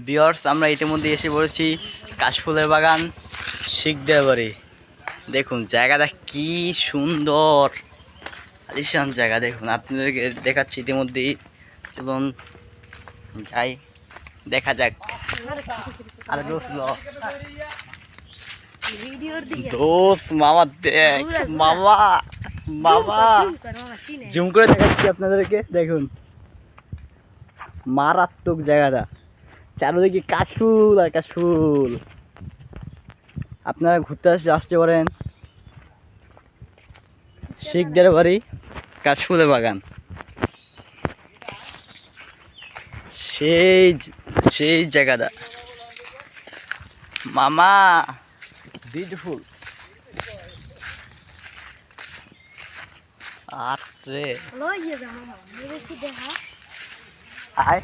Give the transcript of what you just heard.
Viewers, আমরা ইতিমধ্যে এসে পড়েছি কাশফুলের বাগান শিকদার বাড়ি। দেখুন জায়গাটা কি সুন্দর, আলিশান জায়গা। দেখুন আপনাদেরকে দেখাচ্ছি ইতিমধ্যেই। চলুন যাই, দেখা যাক। আর দোস্ত মামা দেখ, মামা মামা জুম করে দেখাচ্ছি আপনাদেরকে। দেখুন মারাত্মক জায়গাটা, চারদিকে কাশফুল আর কাশফুল। আপনারা ঘুরতে আসতে পারেন শিকদার বাড়ি কাশফুলের বাগান। সেই সেই জায়গাটা মামা, বিউটিফুল। আর রে আয়